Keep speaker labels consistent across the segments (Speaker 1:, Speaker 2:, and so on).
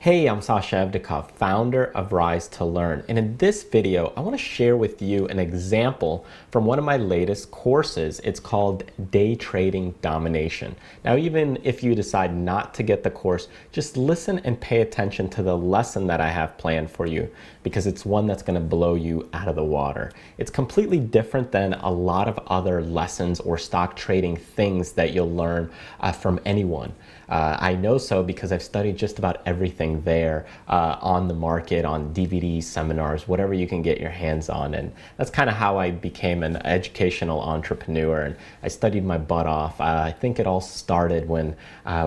Speaker 1: Hey, I'm Sasha Evdokov, founder of Rise to Learn. And in this video, I want to share with you an example from one of my latest courses. It's called Trading Domination. Now, even if you decide not to get the course, just listen and pay attention to the lesson that I have planned for you, because it's one that's going to blow you out of the water. It's completely different than a lot of other lessons or stock trading things that you'll learn from anyone. I know so because I've studied just about everything there on the market, on DVDs, seminars, whatever you can get your hands on. And that's kind of how I became an educational entrepreneur. And I studied my butt off. I think it all started when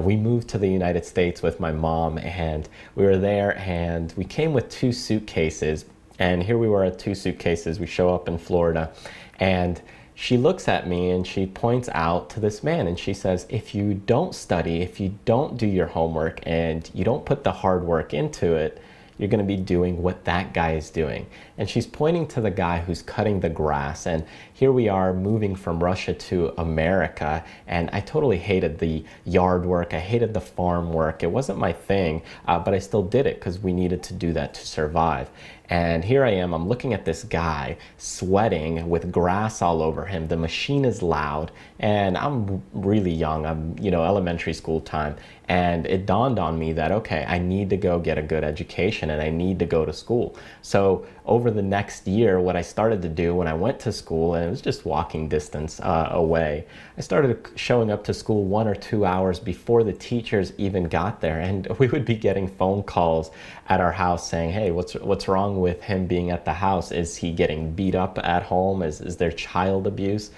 Speaker 1: we moved to the United States with my mom, and we were there and we came with 2 suitcases. And here we were at 2 suitcases. We show up in Florida, and she looks at me and she points out to this man and she says, if you don't study, if you don't do your homework and you don't put the hard work into it, you're going to be doing what that guy is doing. And she's pointing to the guy who's cutting the grass. And here we are moving from Russia to America, and I totally hated the yard work. I hated the farm work. It wasn't my thing, but I still did it because we needed to do that to survive. And here I am, I'm looking at this guy sweating with grass all over him. The machine is loud, and I'm really young. I'm, elementary school time. And it dawned on me that, okay, I need to go get a good education and I need to go to school. So over the next year, what I started to do when I went to school, and it was just walking distance away, I started showing up to school 1 or 2 hours before the teachers even got there. And we would be getting phone calls at our house saying, hey, what's wrong with him being at the house? Is he getting beat up at home? Is there child abuse?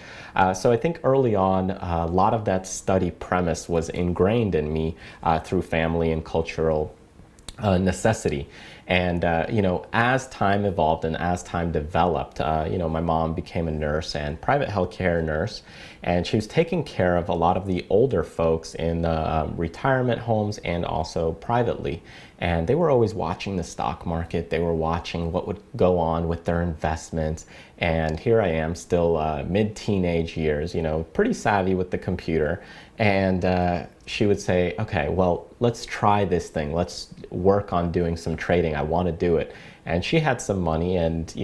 Speaker 1: So I think early on, a lot of that study premise was ingrained in me through family and cultural necessity. And, as time evolved and as time developed, my mom became a nurse and private healthcare nurse, and she was taking care of a lot of the older folks in the retirement homes and also privately. And they were always watching the stock market. They were watching what would go on with their investments. And here I am, still mid-teenage years, pretty savvy with the computer. And she would say, okay, well, let's try this thing. Let's work on doing some trading. I want to do it. And she had some money, and,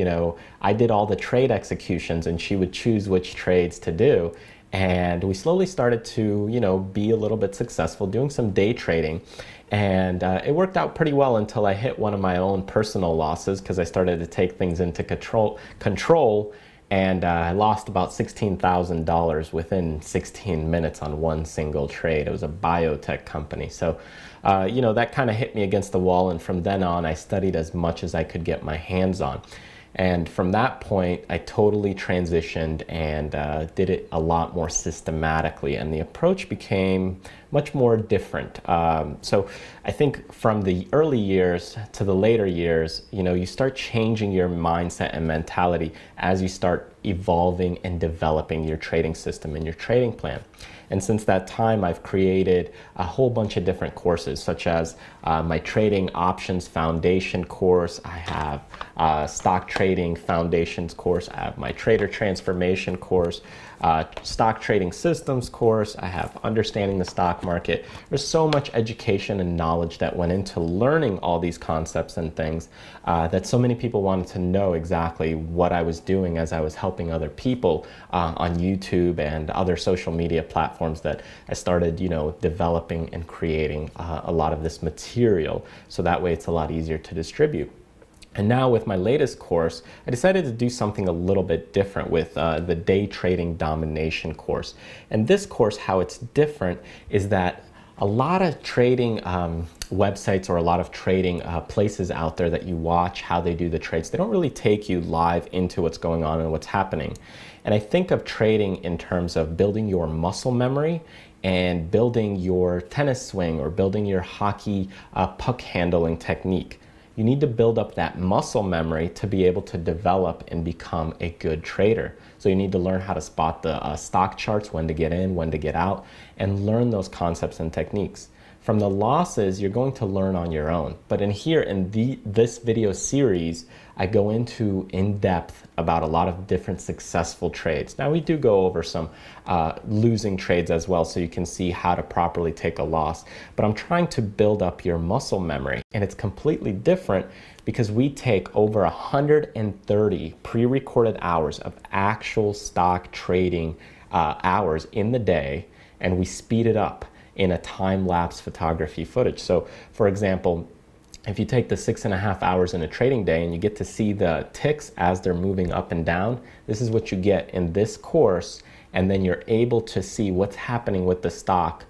Speaker 1: I did all the trade executions, and she would choose which trades to do. And we slowly started to, be a little bit successful doing some day trading. And it worked out pretty well until I hit one of my own personal losses, because I started to take things into control, and I lost about $16,000 within 16 minutes on one single trade. It was a biotech company. So, that kind of hit me against the wall. And from then on, I studied as much as I could get my hands on. And from that point, I totally transitioned and did it a lot more systematically. And the approach became much more different. So I think from the early years to the later years, you start changing your mindset and mentality as you start evolving and developing your trading system and your trading plan. And since that time, I've created a whole bunch of different courses, such as my Trading Options Foundation course. I have Stock Trading Foundations course. I have my Trader Transformation course, Stock Trading Systems course. I have Understanding the Stock Market. There's so much education and knowledge that went into learning all these concepts and things that so many people wanted to know exactly what I was doing as I was helping other people on YouTube and other social media platforms that I started, developing and creating a lot of this material. So that way it's a lot easier to distribute. And now with my latest course, I decided to do something a little bit different with the Day Trading Domination course. And this course, how it's different is that a lot of trading websites or a lot of trading places out there that you watch how they do the trades, they don't really take you live into what's going on and what's happening. And I think of trading in terms of building your muscle memory and building your tennis swing or building your hockey puck handling technique. You need to build up that muscle memory to be able to develop and become a good trader. So you need to learn how to spot the stock charts, when to get in, when to get out, and learn those concepts and techniques. From the losses, you're going to learn on your own. But in this video series, I go into in depth about a lot of different successful trades. Now we do go over some losing trades as well, so you can see how to properly take a loss. But I'm trying to build up your muscle memory, and it's completely different because we take over 130 pre-recorded hours of actual stock trading hours in the day, and we speed it up in a time-lapse photography footage. So for example, if you take the 6.5 hours in a trading day and you get to see the ticks as they're moving up and down, this is what you get in this course, and then you're able to see what's happening with the stock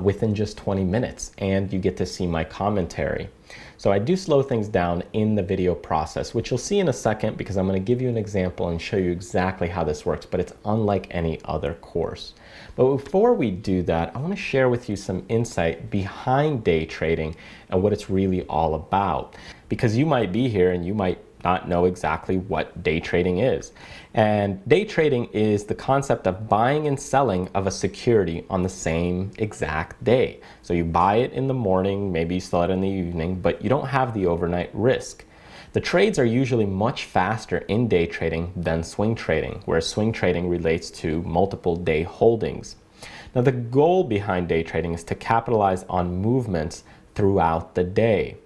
Speaker 1: within just 20 minutes, and you get to see my commentary. So I do slow things down in the video process, which you'll see in a second because I'm going to give you an example and show you exactly how this works, but it's unlike any other course. But before we do that, I want to share with you some insight behind day trading and what it's really all about. Because you might be here and you might not know exactly what day trading is. And day trading is the concept of buying and selling of a security on the same exact day. So you buy it in the morning, maybe you sell it in the evening, but you don't have the overnight risk. The trades are usually much faster in day trading than swing trading, where swing trading relates to multiple day holdings. Now the goal behind day trading is to capitalize on movements throughout the day.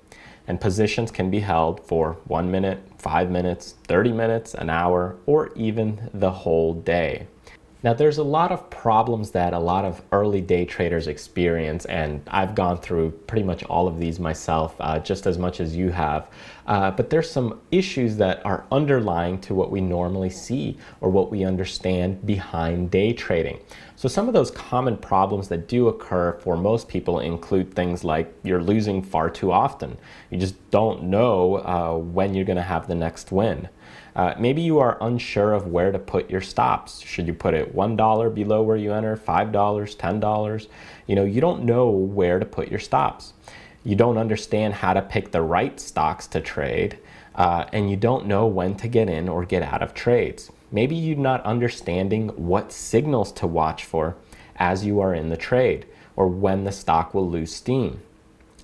Speaker 1: And positions can be held for 1 minute, 5 minutes, 30 minutes, an hour, or even the whole day. Now there's a lot of problems that a lot of early day traders experience, and I've gone through pretty much all of these myself, just as much as you have. But there's some issues that are underlying to what we normally see or what we understand behind day trading. So some of those common problems that do occur for most people include things like you're losing far too often. You just don't know when you're going to have the next win. Maybe you are unsure of where to put your stops. Should you put it $1 below where you enter, $5, $10? You don't know where to put your stops. You don't understand how to pick the right stocks to trade, and you don't know when to get in or get out of trades. Maybe you're not understanding what signals to watch for as you are in the trade, or when the stock will lose steam.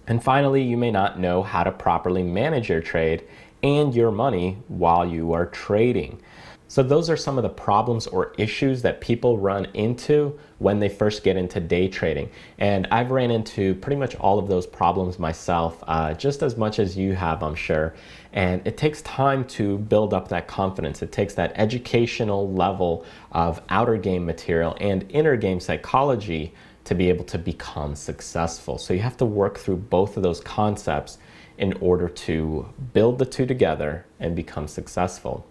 Speaker 1: And finally, you may not know how to properly manage your trade and your money while you are trading. So those are some of the problems or issues that people run into when they first get into day trading. And I've ran into pretty much all of those problems myself, just as much as you have, I'm sure. And it takes time to build up that confidence. It takes that educational level of outer game material and inner game psychology to be able to become successful. So you have to work through both of those concepts in order to build the two together and become successful.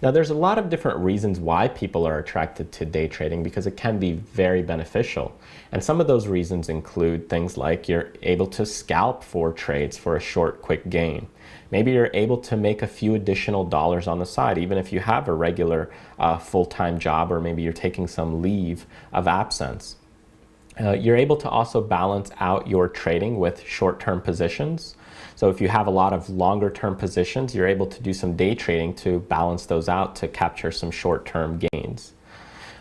Speaker 1: Now there's a lot of different reasons why people are attracted to day trading, because it can be very beneficial. And some of those reasons include things like you're able to scalp for trades for a short, quick gain. Maybe you're able to make a few additional dollars on the side, even if you have a regular full-time job, or maybe you're taking some leave of absence. You're able to also balance out your trading with short-term positions. So if you have a lot of longer-term positions, you're able to do some day trading to balance those out to capture some short-term gains.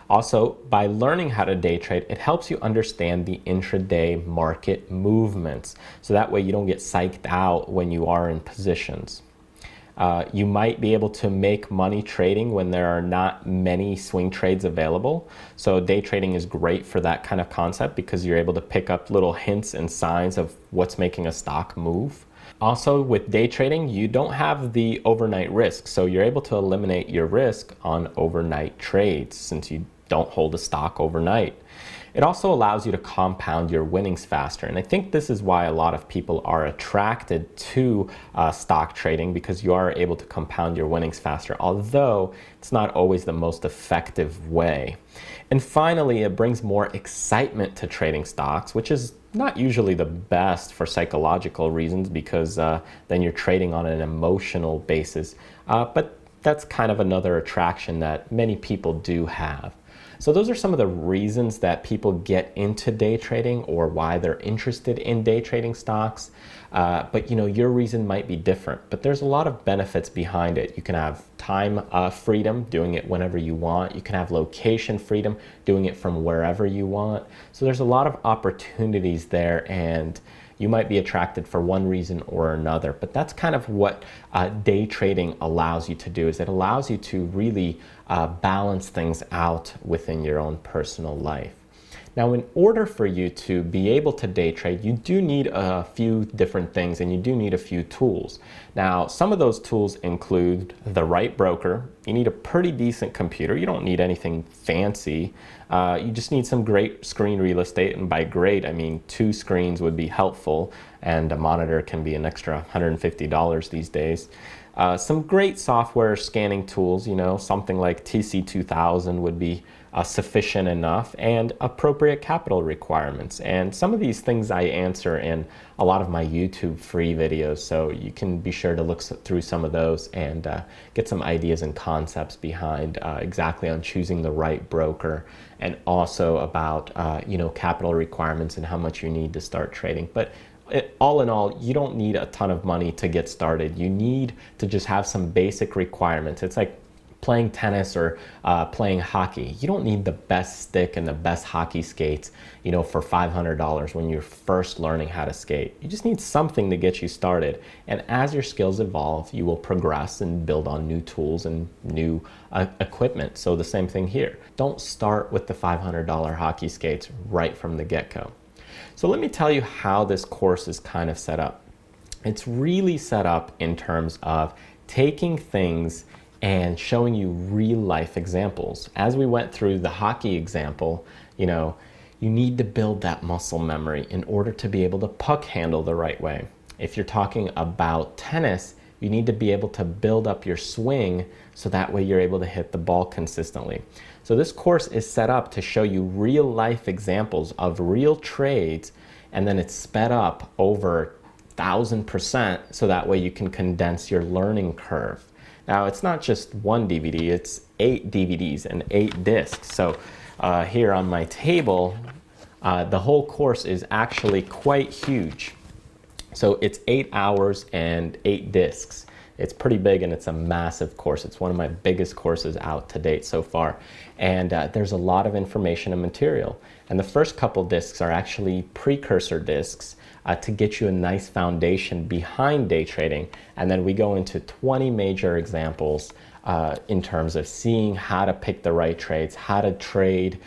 Speaker 1: Also, by learning how to day trade, it helps you understand the intraday market movements. So that way you don't get psyched out when you are in positions. You might be able to make money trading when there are not many swing trades available. So day trading is great for that kind of concept because you're able to pick up little hints and signs of what's making a stock move. Also, with day trading, you don't have the overnight risk. So you're able to eliminate your risk on overnight trades since you don't hold a stock overnight. It also allows you to compound your winnings faster. And I think this is why a lot of people are attracted to stock trading, because you are able to compound your winnings faster, although it's not always the most effective way. And finally, it brings more excitement to trading stocks, which is not usually the best for psychological reasons, because then you're trading on an emotional basis. But that's kind of another attraction that many people do have. So those are some of the reasons that people get into day trading or why they're interested in day trading stocks. But your reason might be different, but there's a lot of benefits behind it. You can have time freedom, doing it whenever you want. You can have location freedom, doing it from wherever you want. So there's a lot of opportunities there, and you might be attracted for one reason or another. But that's kind of what day trading allows you to do, is it allows you to really balance things out within your own personal life. Now, in order for you to be able to day trade, you do need a few different things, and you do need a few tools. Now, some of those tools include the right broker. You need a pretty decent computer. You don't need anything fancy. You just need some great screen real estate, and by great, I mean 2 screens would be helpful, and a monitor can be an extra $150 these days. Some great software scanning tools, something like TC2000 would be sufficient enough, and appropriate capital requirements. And some of these things I answer in a lot of my YouTube free videos, so you can be sure to look through some of those and get some ideas and concepts behind exactly on choosing the right broker, and also about capital requirements and how much you need to start trading. But all in all, you don't need a ton of money to get started. You need to just have some basic requirements. It's like playing tennis or playing hockey. You don't need the best stick and the best hockey skates, for $500 when you're first learning how to skate. You just need something to get you started. And as your skills evolve, you will progress and build on new tools and new equipment. So the same thing here. Don't start with the $500 hockey skates right from the get-go. So let me tell you how this course is kind of set up. It's really set up in terms of taking things and showing you real life examples. As we went through the hockey example, you need to build that muscle memory in order to be able to puck handle the right way. If you're talking about tennis, you need to be able to build up your swing so that way you're able to hit the ball consistently. So this course is set up to show you real life examples of real trades, and then it's sped up over 1000% so that way you can condense your learning curve. Now, it's not just one DVD, it's 8 DVDs and 8 discs. So here on my table, the whole course is actually quite huge. So it's 8 hours and 8 discs. It's pretty big, and it's a massive course. It's one of my biggest courses out to date so far. And there's a lot of information and material. And the first couple discs are actually precursor discs to get you a nice foundation behind day trading. And then we go into 20 major examples in terms of seeing how to pick the right trades, how to trade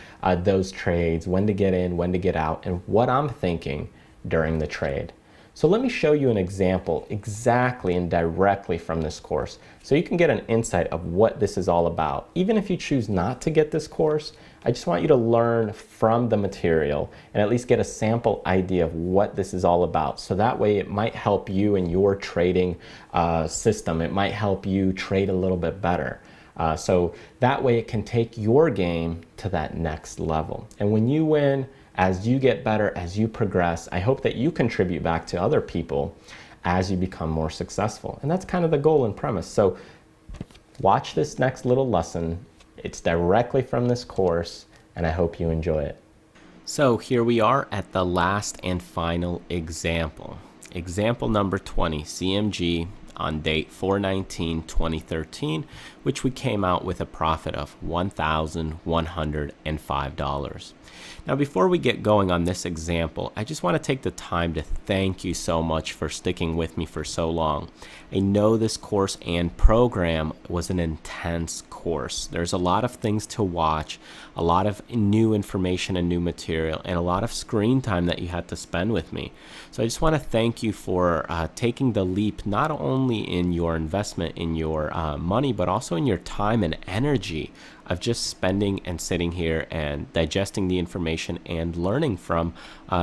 Speaker 1: those trades, when to get in, when to get out, and what I'm thinking during the trade. So let me show you an example exactly and directly from this course so you can get an insight of what this is all about. Even if you choose not to get this course, I just want you to learn from the material and at least get a sample idea of what this is all about. So that way it might help you in your trading system. It might help you trade a little bit better. So that way it can take your game to that next level. And when you win, as you get better, as you progress, I hope that you contribute back to other people as you become more successful. And that's kind of the goal and premise. So watch this next little lesson. It's directly from this course, and I hope you enjoy it. So here we are at the last and final example. Example number 20, CMG on date 4/19/2013, which we came out with a profit of $1,105. Now, before we get going on this example, I just want to take the time to thank you so much for sticking with me for so long. I know this course and program was an intense course. There's a lot of things to watch, a lot of new information and new material, and a lot of screen time that you had to spend with me. So I just want to thank you for taking the leap, not only in your investment in your money, but also in your time and energy of just spending and sitting here and digesting the information and learning from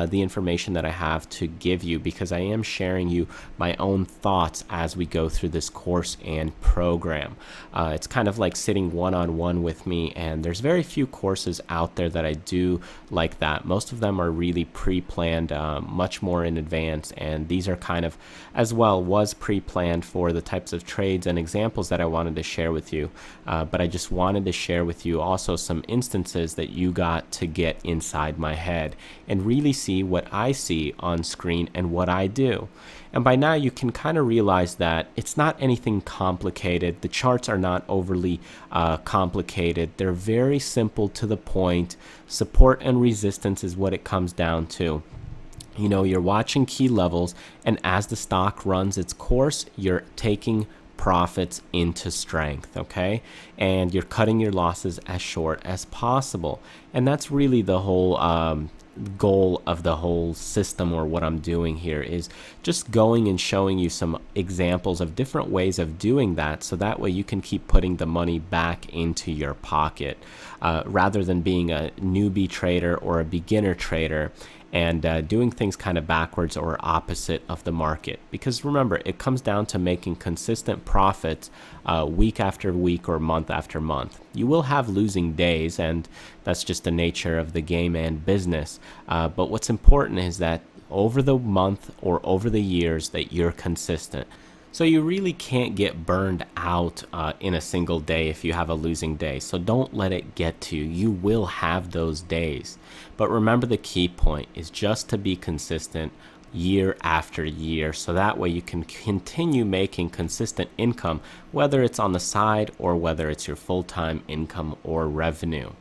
Speaker 1: the information that I have to give you, because I am sharing you my own thoughts as we go through this course and program. It's kind of like sitting one-on-one with me, and there's very few courses out there that I do like that. Most of them are really pre-planned, much more in advance, and these are kind of as well was pre-planned for the types of trades and examples that I wanted to share with you, but I just wanted to share share with you also some instances that you got to get inside my head and really see what I see on screen and what I do. And by now you can kind of realize that it's not anything complicated. The charts are not overly complicated. They're very simple to the point. Support and resistance is what it comes down to. You're watching key levels, and as the stock runs its course, you're taking profits into strength, okay? And you're cutting your losses as short as possible. And that's really the whole goal of the whole system, or what I'm doing here, is just going and showing you some examples of different ways of doing that, so that way you can keep putting the money back into your pocket, rather than being a newbie trader or a beginner trader and doing things kind of backwards or opposite of the market. Because remember, it comes down to making consistent profits week after week or month after month. You will have losing days, and that's just the nature of the game and business. But what's important is that over the month or over the years that you're consistent. So you really can't get burned out in a single day if you have a losing day. So don't let it get to you. You will have those days. But remember, the key point is just to be consistent year after year. So that way you can continue making consistent income, whether it's on the side or whether it's your full-time income or revenue.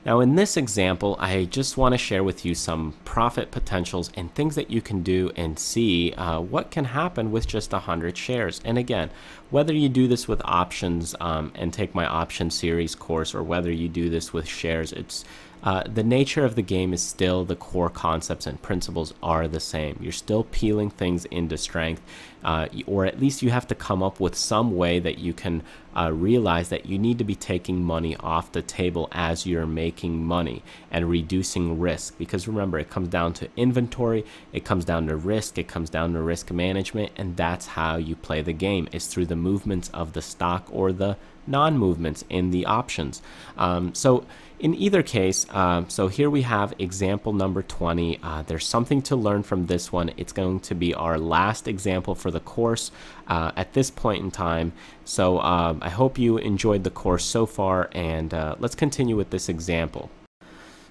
Speaker 1: Now, in this example, I just want to share with you some profit potentials and things that you can do and see what can happen with just 100 shares. And again, whether you do this with options and take my option series course, or whether you do this with shares, it's the nature of the game is still the core concepts and principles are the same. You're still peeling things into strength, or at least you have to come up with some way that you can realize that you need to be taking money off the table as you're making money and reducing risk. Because remember, it comes down to inventory, it comes down to risk, it comes down to risk management, and that's how you play the game, is through the movements of the stock or the non-movements in the options. So in either case, so here we have example number 20. There's something to learn from this one. It's going to be our last example for the course at this point in time. So I hope you enjoyed the course so far, and let's continue with this example.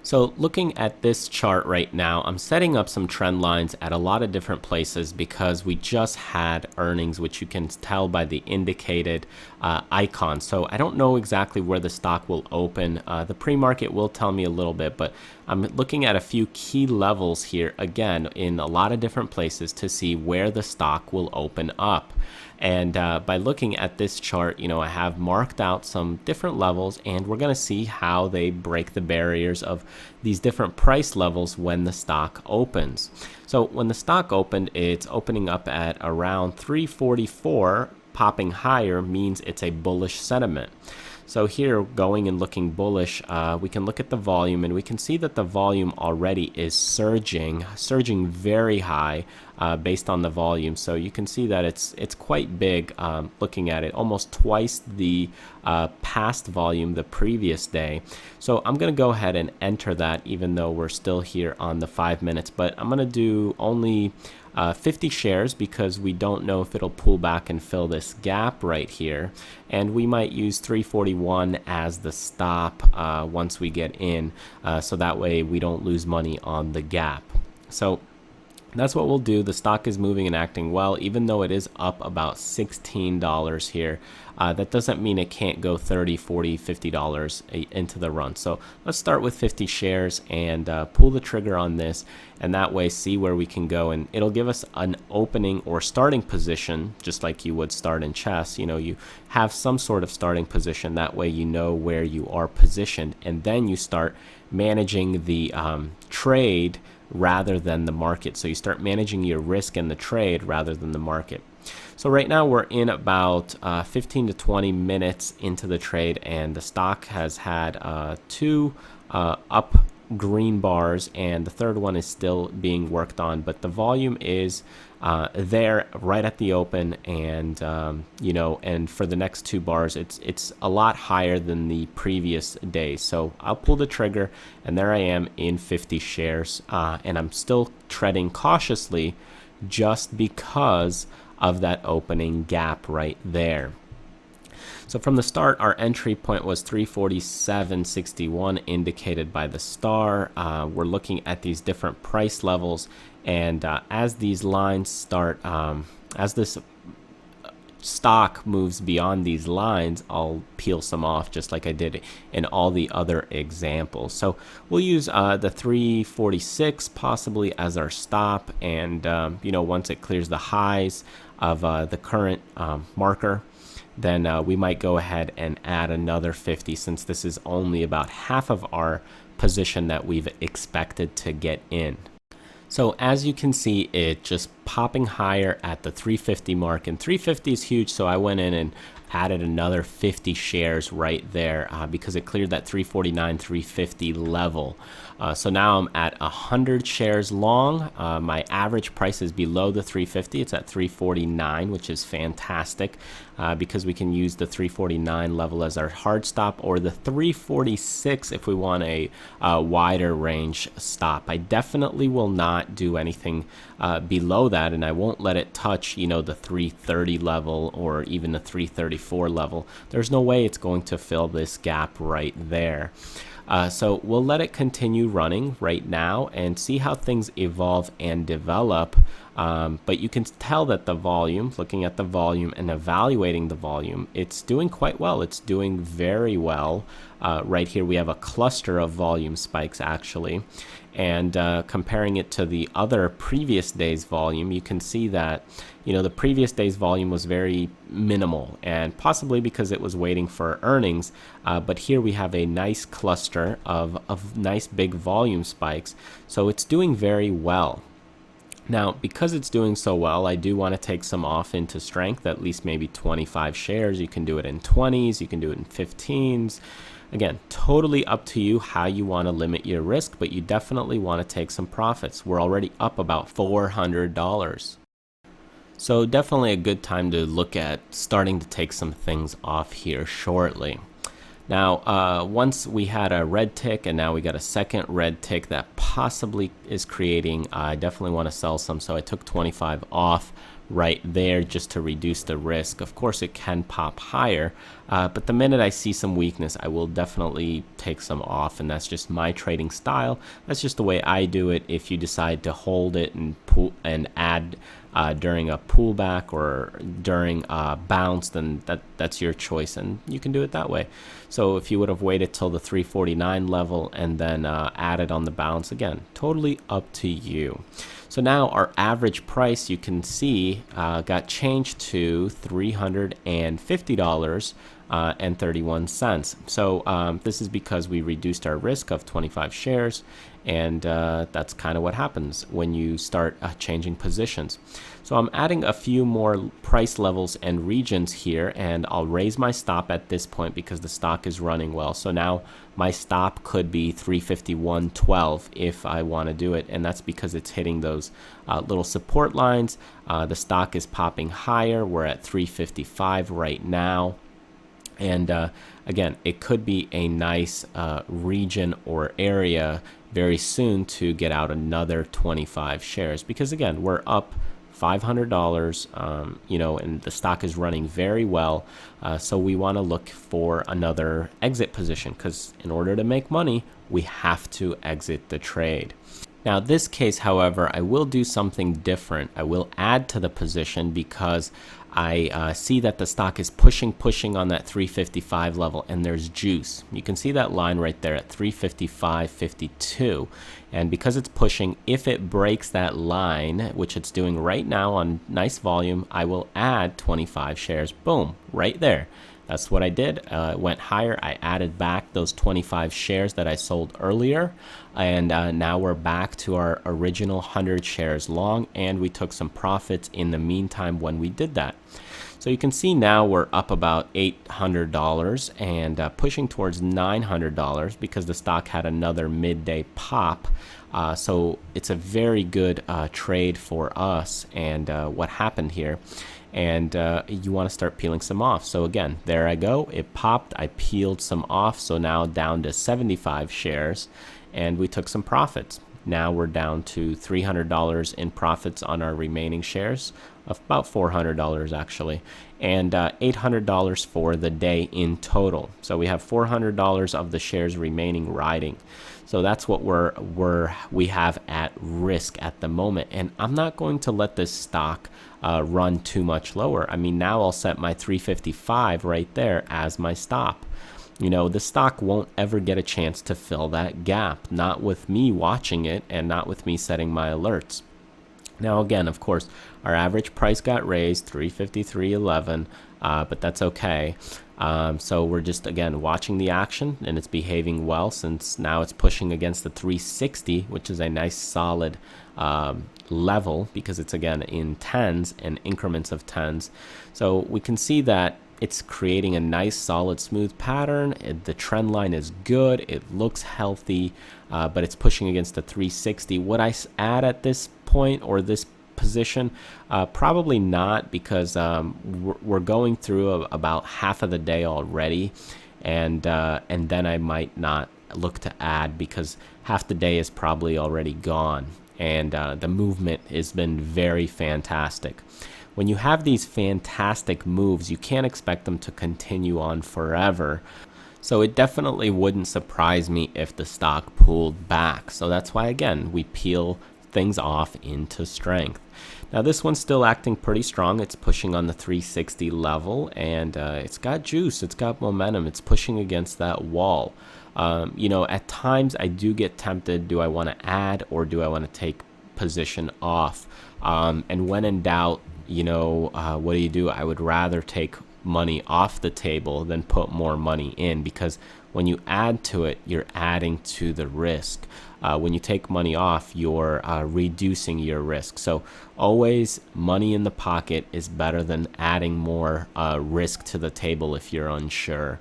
Speaker 1: So looking at this chart right now, I'm setting up some trend lines at a lot of different places because we just had earnings, which you can tell by the indicated icon. So I don't know exactly where the stock will open. The pre-market will tell me a little bit, but I'm looking at a few key levels here, again, in a lot of different places to see where the stock will open up. And by looking at this chart, I have marked out some different levels, and we're going to see how they break the barriers of these different price levels when the stock opens. So when the stock opened, it's opening up at around 344. Popping higher means it's a bullish sentiment. So here, going and looking bullish, we can look at the volume, and we can see that the volume already is surging very high based on the volume. So you can see that it's quite big, looking at it, almost twice the past volume the previous day. So I'm going to go ahead and enter that, even though we're still here on the 5 minutes. But I'm going to do only 50 shares because we don't know if it'll pull back and fill this gap right here, and we might use 341 as the stop once we get in, so that way we don't lose money on the gap. So that's what we'll do. The stock is moving and acting well, even though it is up about $16 here. That doesn't mean it can't go $30, $40, $50 into the run. So let's start with 50 shares and pull the trigger on this, and that way see where we can go. And it'll give us an opening or starting position, just like you would start in chess. You have some sort of starting position. That way you know where you are positioned, and then you start managing the trade rather than the market. So you start managing your risk in the trade rather than the market. So right now we're in about 15 to 20 minutes into the trade, and the stock has had two up green bars, and the third one is still being worked on, but the volume is there right at the open, and and for the next two bars it's a lot higher than the previous day. So I'll pull the trigger, and there I am in 50 shares, and I'm still treading cautiously just because of that opening gap right there. So from the start, our entry point was 347.61 indicated by the star. We're looking at these different price levels, and as these lines start, as this stock moves beyond these lines, I'll peel some off just like I did in all the other examples. So we'll use the 346 possibly as our stop, and once it clears the highs of the current marker, then we might go ahead and add another 50, since this is only about half of our position that we've expected to get in. So as you can see, it just popping higher at the 350 mark, and 350 is huge, so I went in and added another 50 shares right there because it cleared that 349, 350 level. So now I'm at 100 shares long. My average price is below the 350. It's at 349, which is fantastic because we can use the 349 level as our hard stop, or the 346 if we want a wider range stop. I definitely will not do anything below that, and I won't let it touch, the 330 level or even the 334 level. There's no way it's going to fill this gap right there. So we'll let it continue running right now and see how things evolve and develop. But you can tell that the volume, looking at the volume and evaluating the volume, it's doing quite well. It's doing very well. Right here we have a cluster of volume spikes actually. And comparing it to the other previous day's volume, you can see that, the previous day's volume was very minimal, and possibly because it was waiting for earnings. But here we have a nice cluster of nice big volume spikes. So it's doing very well. Now, because it's doing so well, I do want to take some off into strength, at least maybe 25 shares. You can do it in 20s, you can do it in 15s. Again, totally up to you how you want to limit your risk, but you definitely want to take some profits. We're already up about $400. So definitely a good time to look at starting to take some things off here shortly. Now, once we had a red tick, and now we got a second red tick that possibly is creating, I definitely want to sell some, so I took 25 off right there just to reduce the risk. Of course, it can pop higher, but the minute I see some weakness, I will definitely take some off, and that's just my trading style. That's just the way I do it. If you decide to hold it and add during a pullback or during a bounce, then that's your choice, and you can do it that way. So if you would have waited till the 349 level and then added on the bounce, again, totally up to you. So now our average price, you can see, got changed to $350 and 31 cents. So this is because we reduced our risk of 25 shares, and that's kind of what happens when you start changing positions. So I'm adding a few more price levels and regions here, and I'll raise my stop at this point because the stock is running well. So now my stop could be 351.12 if I want to do it, and that's because it's hitting those little support lines. The stock is popping higher. We're at 355 right now. And again, it could be a nice region or area very soon to get out another 25 shares, because again, we're up $500, and the stock is running very well. So we want to look for another exit position, because in order to make money, we have to exit the trade. Now, this case, however, I will do something different. I will add to the position because I see that the stock is pushing on that 355 level, and there's juice. You can see that line right there at 355.52. And because it's pushing, if it breaks that line, which it's doing right now on nice volume, I will add 25 shares. Boom, right there. That's what I did. It went higher. I added back those 25 shares that I sold earlier. And now we're back to our original 100 shares long. And we took some profits in the meantime when we did that. So you can see now we're up about $800 and pushing towards $900 because the stock had another midday pop. So it's a very good trade for us. And what happened here? And you want to start peeling some off. So again, there I go. It popped. I peeled some off. So now down to 75 shares, and we took some profits. Now we're down to $300 in profits on our remaining shares. of about $400 actually, and $800 for the day in total. So we have $400 of the shares remaining riding. So that's what we have at risk at the moment, and I'm not going to let this stock run too much lower. I mean, now I'll set my 355 right there as my stop. You know, the stock won't ever get a chance to fill that gap, not with me watching it and not with me setting my alerts. Now, again, of course, our average price got raised 353.11, but that's okay. So we're just, again, watching the action, and it's behaving well since now it's pushing against the 360, which is a nice solid level because it's, again, in tens and increments of tens. So we can see that it's creating a nice solid smooth pattern. The trend line is good. It looks healthy, but it's pushing against the 360. Would I add at this point or this position? Probably not, because we're going through about half of the day already, and then I might not look to add because half the day is probably already gone, and the movement has been very fantastic. When you have these fantastic moves, you can't expect them to continue on forever. So it definitely wouldn't surprise me if the stock pulled back. So that's why, again, we peel things off into strength. Now this one's still acting pretty strong. It's pushing on the 360 level, and it's got juice. It's got momentum. It's pushing against that wall. You know, at times I do get tempted. Do I want to add or do I want to take position off? And when in doubt, you know, what do? I would rather take money off the table than put more money in, because when you add to it, you're adding to the risk. When you take money off, you're reducing your risk. So always money in the pocket is better than adding more risk to the table if you're unsure.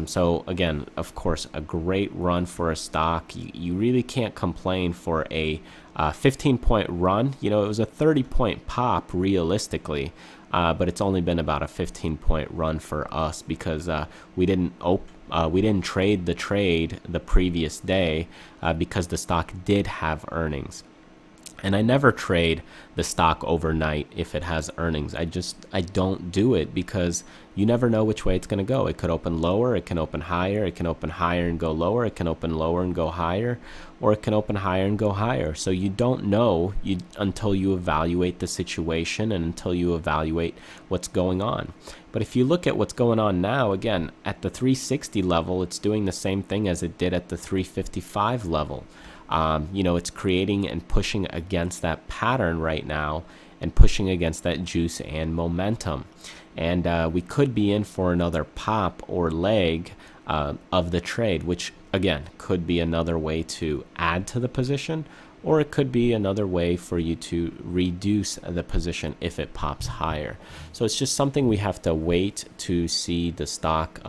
Speaker 1: So again, of course, a great run for a stock. You really can't complain for a 15-point run. You know, it was a 30-point pop realistically, but it's only been about a 15-point run for us because we didn't trade the trade the previous day because the stock did have earnings. And I never trade the stock overnight if it has earnings. I don't do it because you never know which way it's going to go. It could open lower, it can open higher, it can open higher and go lower, it can open lower and go higher, or it can open higher and go higher. So you don't know until you evaluate the situation and until you evaluate what's going on. But if you look at what's going on now, again, at the 360 level, it's doing the same thing as it did at the 355 level. You know, it's creating and pushing against that pattern right now and pushing against that juice and momentum. And we could be in for another pop or leg of the trade, which, again, could be another way to add to the position, or it could be another way for you to reduce the position if it pops higher. So it's just something we have to wait to see the stock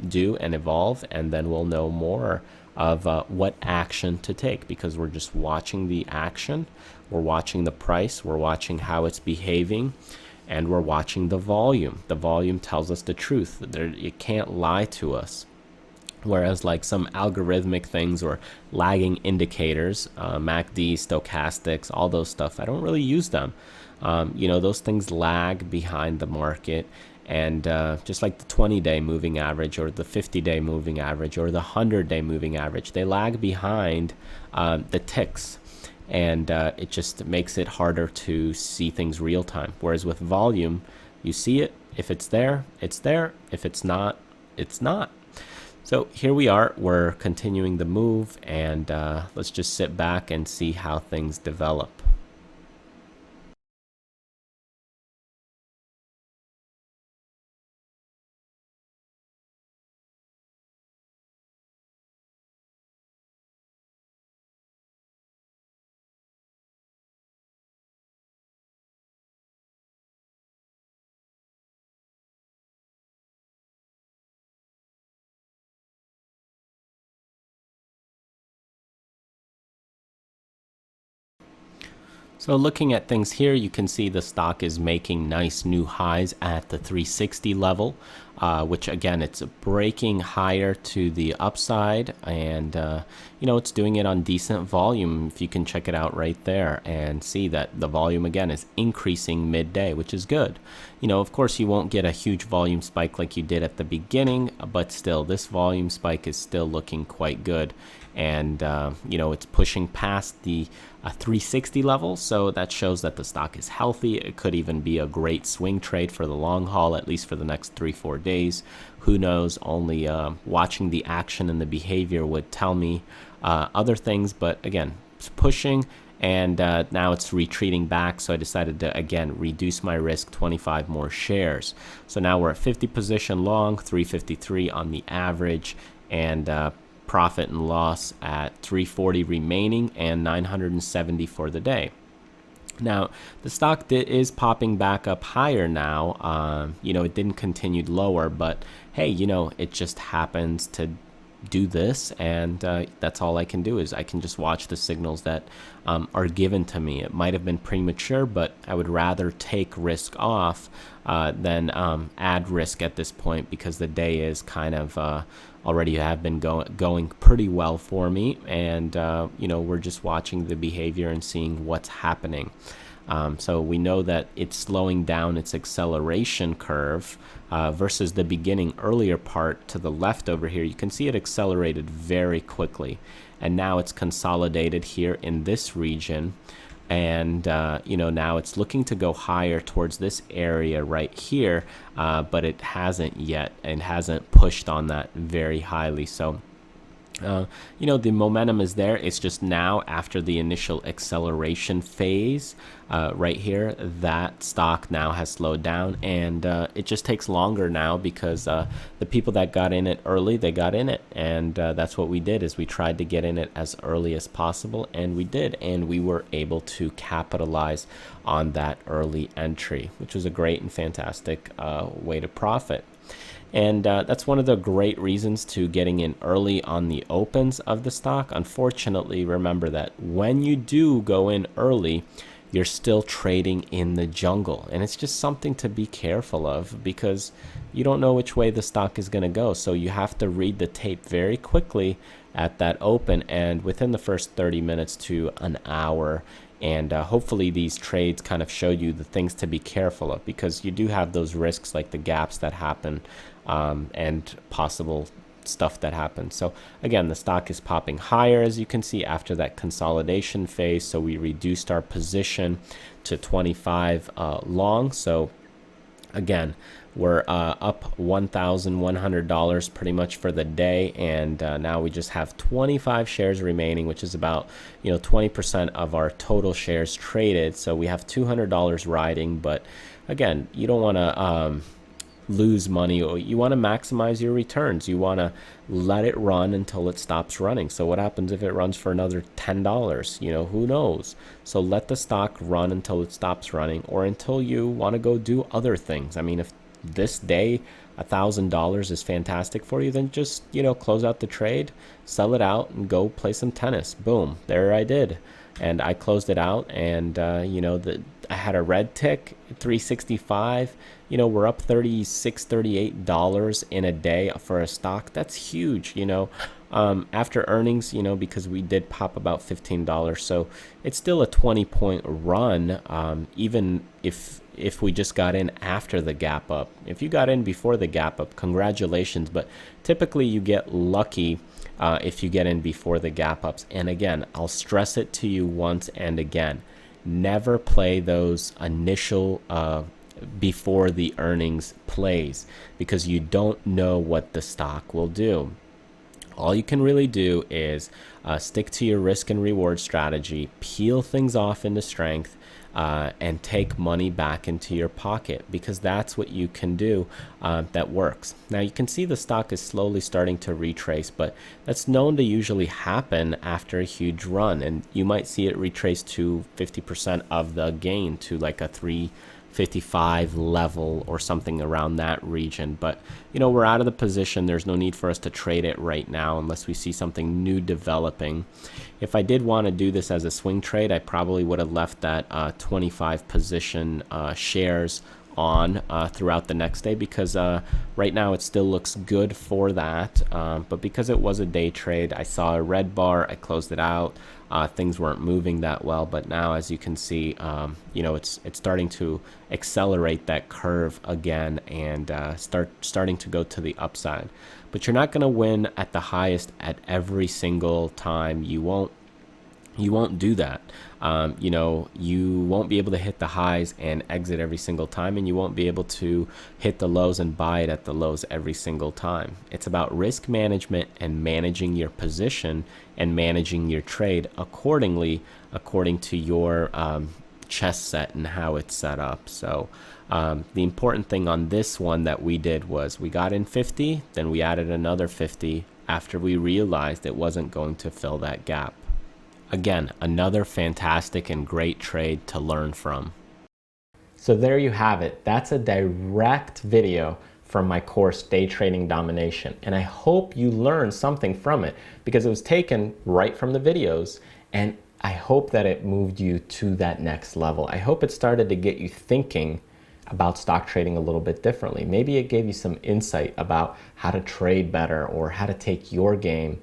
Speaker 1: do and evolve, and then we'll know more of what action to take, because we're just watching the action, we're watching the price, we're watching how it's behaving, and we're watching the volume. The volume tells us the truth. It can't lie to us. Whereas like some algorithmic things or lagging indicators, MACD, stochastics, all those stuff, I don't really use them. You know, those things lag behind the market. And just like the 20-day moving average or the 50-day moving average or the 100-day moving average, they lag behind the ticks. And it just makes it harder to see things real time. Whereas with volume, you see it. If it's there, it's there. If it's not, it's not. So here we are. We're continuing the move, and let's just sit back and see how things develop. So looking at things here, you can see the stock is making nice new highs at the 360 level. which again, it's breaking higher to the upside, and it's doing it on decent volume. If you can check it out right there and see that the volume again is increasing midday, which is good. Of course, you won't get a huge volume spike like you did at the beginning, but still, this volume spike is still looking quite good. And it's pushing past the 360 level, so that shows that the stock is healthy. It could even be a great swing trade for the long haul, at least for the next 3-4 days. Who knows? Only watching the action and the behavior would tell me other things. But again, it's pushing, and now it's retreating back, so I decided to again reduce my risk 25 more shares. So now we're at 50 position long, 353 on the average, and profit and loss at 340 remaining and 970 for the day. Now, the stock is popping back up higher now. It didn't continue lower, but hey, it just happens to do this, and that's all I can do is I can just watch the signals that are given to me. It might have been premature, but I would rather take risk off than add risk at this point, because the day is kind of already have been going pretty well for me, and we're just watching the behavior and seeing what's happening. So we know that it's slowing down its acceleration curve versus the beginning earlier part to the left over here. You can see it accelerated very quickly, and now it's consolidated here in this region. And now it's looking to go higher towards this area right here, but it hasn't yet, and hasn't pushed on that very highly. So the momentum is there. It's just now, after the initial acceleration phase right here, that stock now has slowed down, and it just takes longer now because the people that got in it early, they got in it, and that's what we did, is we tried to get in it as early as possible, and we did, and we were able to capitalize on that early entry, which was a great and fantastic way to profit. And that's one of the great reasons to getting in early on the opens of the stock. Unfortunately, remember that when you do go in early, you're still trading in the jungle. And it's just something to be careful of, because you don't know which way the stock is going to go. So you have to read the tape very quickly at that open, and within the first 30 minutes to an hour. And hopefully these trades kind of show you the things to be careful of, because you do have those risks like the gaps that happen and possible stuff that happens. So again, the stock is popping higher, as you can see, after that consolidation phase. So we reduced our position to 25 long. So again, we're up $1,100 pretty much for the day, and now we just have 25 shares remaining, which is about 20% of our total shares traded. So we have $200 riding, but again, you don't want to lose money, or you want to maximize your returns. You want to let it run until it stops running. So what happens if it runs for another $10? Who knows? So let the stock run until it stops running, or until you want to go do other things. I mean, if this day $1,000 is fantastic for you, then just close out the trade, sell it out, and go play some tennis. Boom, there I did, and I closed it out, and I had a red tick, 365. We're up $36-38 in a day for a stock. That's huge. After earnings, because we did pop about $15, so it's still a 20-point run, even if we just got in after the gap up. If you got in before the gap up, congratulations, but typically you get lucky if you get in before the gap ups. And again, I'll stress it to you once and again, never play those initial before the earnings plays, because you don't know what the stock will do. All you can really do is stick to your risk and reward strategy, peel things off into strength, and take money back into your pocket, because that's what you can do that works. Now you can see the stock is slowly starting to retrace, but that's known to usually happen after a huge run, and you might see it retrace to 50% of the gain, to like a 355 level or something around that region. But we're out of the position. There's no need for us to trade it right now unless we see something new developing. If I did want to do this as a swing trade, I probably would have left that 25 position shares on throughout the next day, because right now it still looks good for that. But because it was a day trade, I saw a red bar, I closed it out. Things weren't moving that well, but now, as you can see, you know, it's starting to accelerate that curve again and starting to go to the upside. But you're not going to win at the highest at every single time. You won't do that. You know, you won't be able to hit the highs and exit every single time, and you won't be able to hit the lows and buy it at the lows every single time. It's about risk management and managing your position and managing your trade accordingly, according to your chess set and how it's set up. So the important thing on this one that we did was we got in 50, then we added another 50 after we realized it wasn't going to fill that gap. Again, another fantastic and great trade to learn from. So there you have it. That's a direct video from my course, Day Trading Domination. And I hope you learned something from it, because it was taken right from the videos, and I hope that it moved you to that next level. I hope it started to get you thinking about stock trading a little bit differently. Maybe it gave you some insight about how to trade better or how to take your game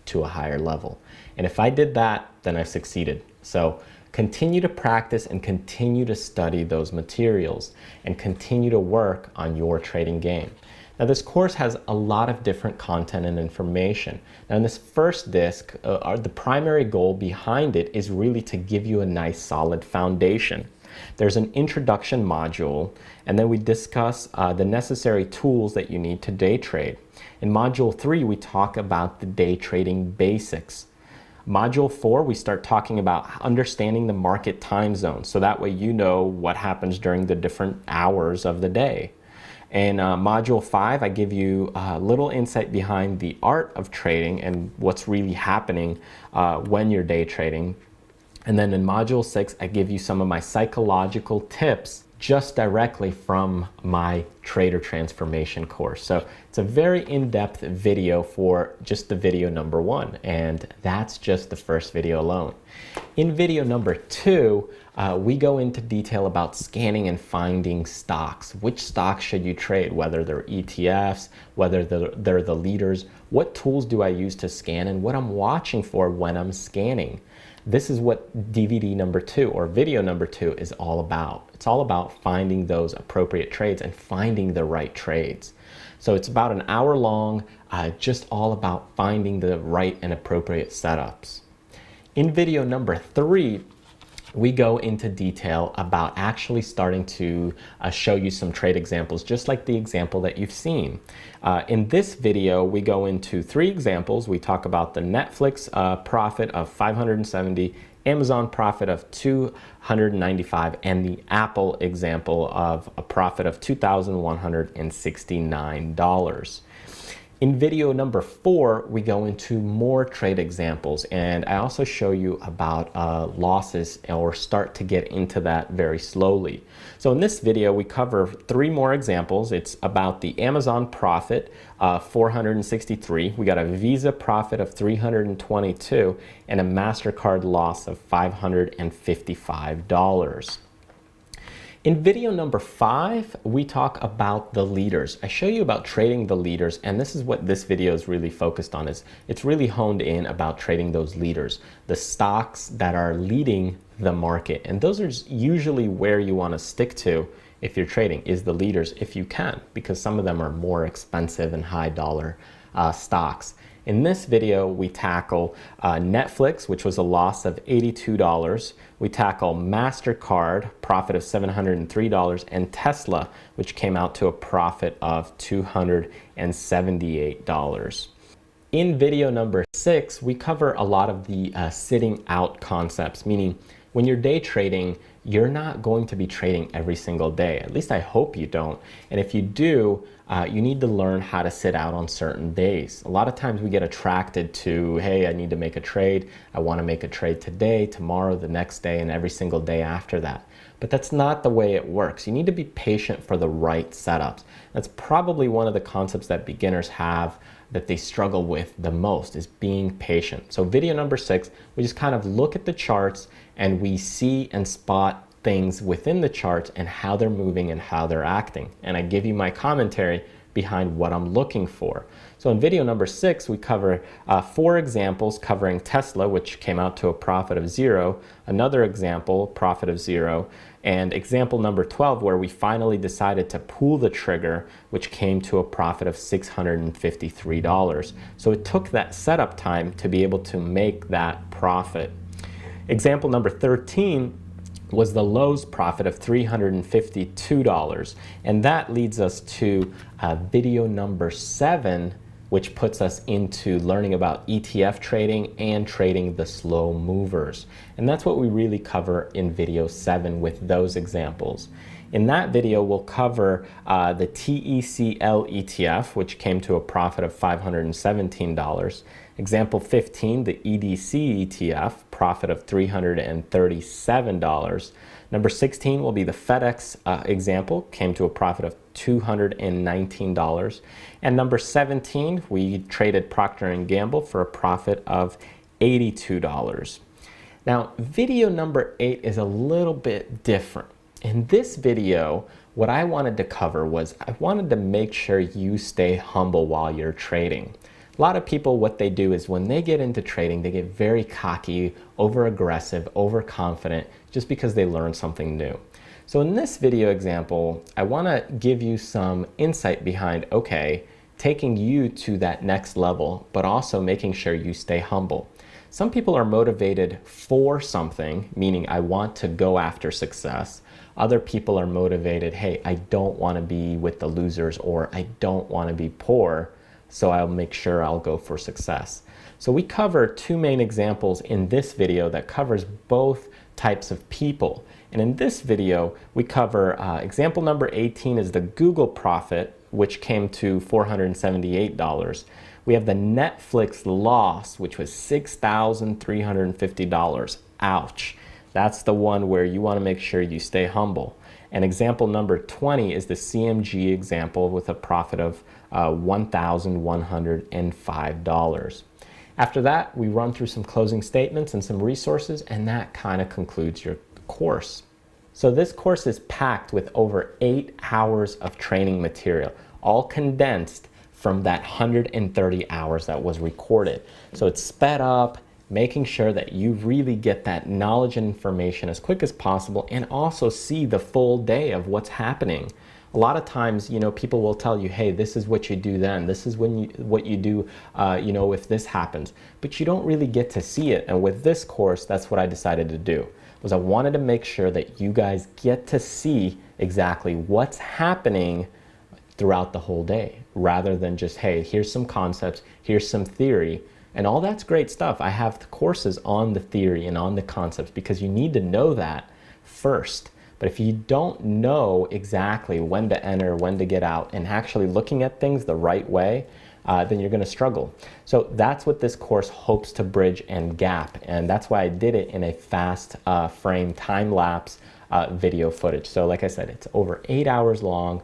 Speaker 1: to a higher level. And if I did that, then I've succeeded. So continue to practice and continue to study those materials and continue to work on your trading game. Now, this course has a lot of different content and information. Now, in this first disc, the primary goal behind it is really to give you a nice solid foundation. There's an introduction module, and then we discuss the necessary tools that you need to day trade. In Module 3, we talk about the day trading basics. Module 4, we start talking about understanding the market time zone, so that way you know what happens during the different hours of the day. In Module 5, I give you a little insight behind the art of trading and what's really happening when you're day trading. And then in Module 6, I give you some of my psychological tips just directly from my Trader Transformation course. So it's a very in-depth video for just the video number 1, and that's just the first video alone. In video number 2, we go into detail about scanning and finding stocks. Which stocks should you trade, whether they're ETFs, whether they're the leaders, what tools do I use to scan, and what I'm watching for when I'm scanning. This is what DVD number 2 or video number 2 is all about. It's all about finding those appropriate trades and finding the right trades. So it's about an hour long, just all about finding the right and appropriate setups. In video number 3, we go into detail about actually starting to show you some trade examples, just like the example that you've seen. In this video, we go into 3 examples. We talk about the Netflix profit of 570, Amazon profit of 295, and the Apple example of a profit of $2,169. In video number 4, we go into more trade examples, and I also show you about losses, or start to get into that very slowly. So in this video, we cover 3 more examples. It's about the Amazon profit of 463. We got a Visa profit of 322 and a MasterCard loss of $555. In video number 5, we talk about the leaders. I show you about trading the leaders, and this is what this video is really focused on. It's really honed in about trading those leaders, the stocks that are leading the market. And those are usually where you want to stick to if you're trading, is the leaders if you can, because some of them are more expensive and high dollar stocks. In this video, we tackle Netflix, which was a loss of $82. We tackle MasterCard, profit of $703, and Tesla, which came out to a profit of $278. In video number 6, we cover a lot of the sitting out concepts, meaning when you're day trading, you're not going to be trading every single day. At least I hope you don't. And if you do, you need to learn how to sit out on certain days. A lot of times we get attracted to, hey, I need to make a trade. I want to make a trade today, tomorrow, the next day, and every single day after that. But that's not the way it works. You need to be patient for the right setups. That's probably one of the concepts that beginners have that they struggle with the most, is being patient. So video number 6, we just kind of look at the charts and we see and spot things within the charts and how they're moving and how they're acting. And I give you my commentary behind what I'm looking for. So in video number 6, we cover 4 examples covering Tesla, which came out to a profit of 0, another example, profit of 0, and example number 12, where we finally decided to pull the trigger, which came to a profit of $653. So it took that setup time to be able to make that profit. Example number 13 was the Lowe's profit of $352, and that leads us to video number 7, which puts us into learning about ETF trading and trading the slow movers. And that's what we really cover in video 7 with those examples. In that video, we'll cover the TECL ETF, which came to a profit of $517. Example 15, the EDC ETF, profit of $337. Number 16 will be the FedEx example, came to a profit of $219. And number 17, we traded Procter & Gamble for a profit of $82. Now, video number 8 is a little bit different. In this video, what I wanted to cover was I wanted to make sure you stay humble while you're trading. A lot of people, what they do is when they get into trading, they get very cocky, over-aggressive, overconfident, just because they learned something new. So in this video example, I want to give you some insight behind, okay, taking you to that next level, but also making sure you stay humble. Some people are motivated for something, meaning I want to go after success. Other people are motivated, hey, I don't want to be with the losers, or I don't want to be poor, so I'll make sure I'll go for success. So we cover 2 main examples in this video that covers both types of people. And in this video, we cover example number 18 is the Google profit, which came to $478. We have the Netflix loss, which was $6,350. Ouch. That's the one where you want to make sure you stay humble. And example number 20 is the CMG example with a profit of $1,105. After that, we run through some closing statements and some resources, and that kind of concludes your course. So this course is packed with over 8 hours of training material, all condensed from that 130 hours that was recorded. So it's sped up, making sure that you really get that knowledge and information as quick as possible, and also see the full day of what's happening. A lot of times, people will tell you, hey, this is what you do then, this is what you do, if this happens. But you don't really get to see it. And with this course, that's what I decided to do, was I wanted to make sure that you guys get to see exactly what's happening throughout the whole day, rather than just, hey, here's some concepts, here's some theory. And all that's great stuff. I have the courses on the theory and on the concepts because you need to know that first. But if you don't know exactly when to enter, when to get out, and actually looking at things the right way, then you're going to struggle. So that's what this course hopes to bridge and gap. And that's why I did it in a fast frame time-lapse video footage. So like I said, it's over 8 hours long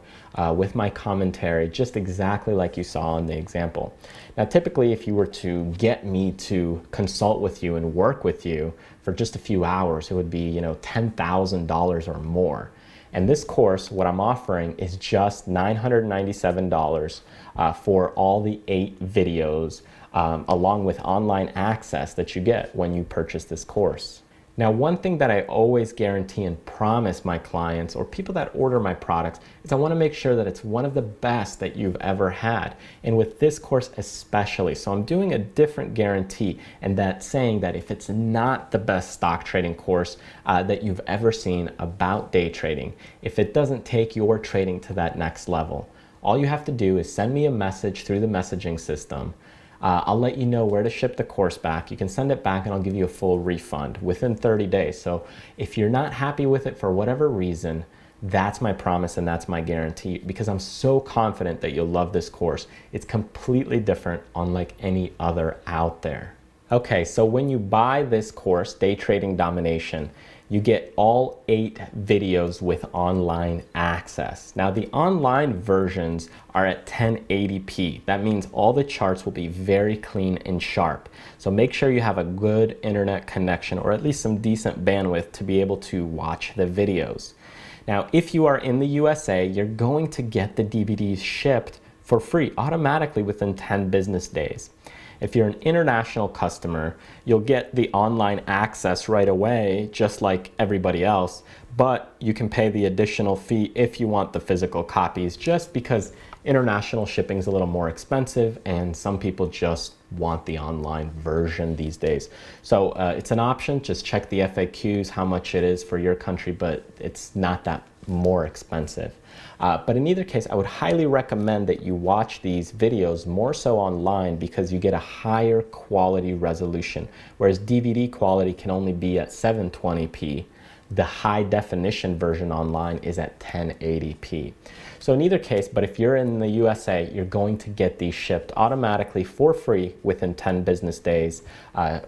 Speaker 1: with my commentary, just exactly like you saw in the example. Now, typically, if you were to get me to consult with you and work with you for just a few hours, it would be, $10,000 or more. And this course, what I'm offering is just $997 for all the 8 videos, along with online access that you get when you purchase this course. Now, one thing that I always guarantee and promise my clients or people that order my products is I want to make sure that it's one of the best that you've ever had. And with this course especially. So I'm doing a different guarantee, and that's saying that if it's not the best stock trading course that you've ever seen about day trading, if it doesn't take your trading to that next level, all you have to do is send me a message through the messaging system. I'll let you know where to ship the course back. You can send it back and I'll give you a full refund within 30 days. So if you're not happy with it for whatever reason, that's my promise and that's my guarantee, because I'm so confident that you'll love this course. It's completely different, unlike any other out there. Okay, so when you buy this course, Day Trading Domination, you get all 8 videos with online access. Now the online versions are at 1080p. That means all the charts will be very clean and sharp. So make sure you have a good internet connection or at least some decent bandwidth to be able to watch the videos. Now, if you are in the USA, you're going to get the DVDs shipped for free automatically within 10 business days. If you're an international customer, you'll get the online access right away, just like everybody else, but you can pay the additional fee if you want the physical copies, just because international shipping is a little more expensive and some people just want the online version these days. So it's an option. Just check the FAQs, how much it is for your country, but it's not that more expensive. But in either case, I would highly recommend that you watch these videos more so online because you get a higher quality resolution, whereas DVD quality can only be at 720p. The high definition version online is at 1080p. So in either case, but if you're in the USA, you're going to get these shipped automatically for free within 10 business days,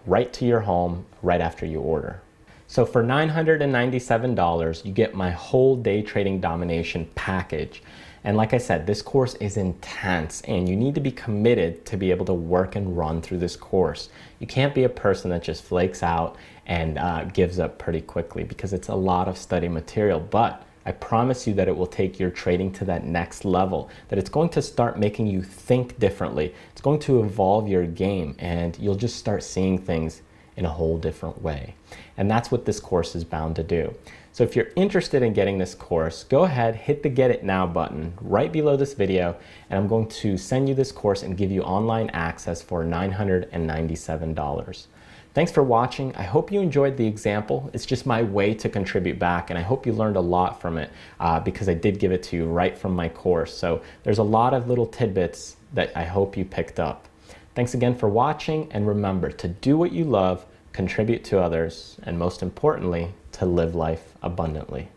Speaker 1: right to your home, right after you order. So for $997, you get my whole day trading domination package. And like I said, this course is intense and you need to be committed to be able to work and run through this course. You can't be a person that just flakes out and gives up pretty quickly because it's a lot of study material. But I promise you that it will take your trading to that next level, that it's going to start making you think differently. It's going to evolve your game and you'll just start seeing things in a whole different way. And that's what this course is bound to do. So if you're interested in getting this course, go ahead, hit the Get It Now button right below this video, and I'm going to send you this course and give you online access for $997. Thanks for watching. I hope you enjoyed the example. It's just my way to contribute back, and I hope you learned a lot from it because I did give it to you right from my course. So there's a lot of little tidbits that I hope you picked up. Thanks again for watching, and remember to do what you love, contribute to others, and most importantly, to live life abundantly.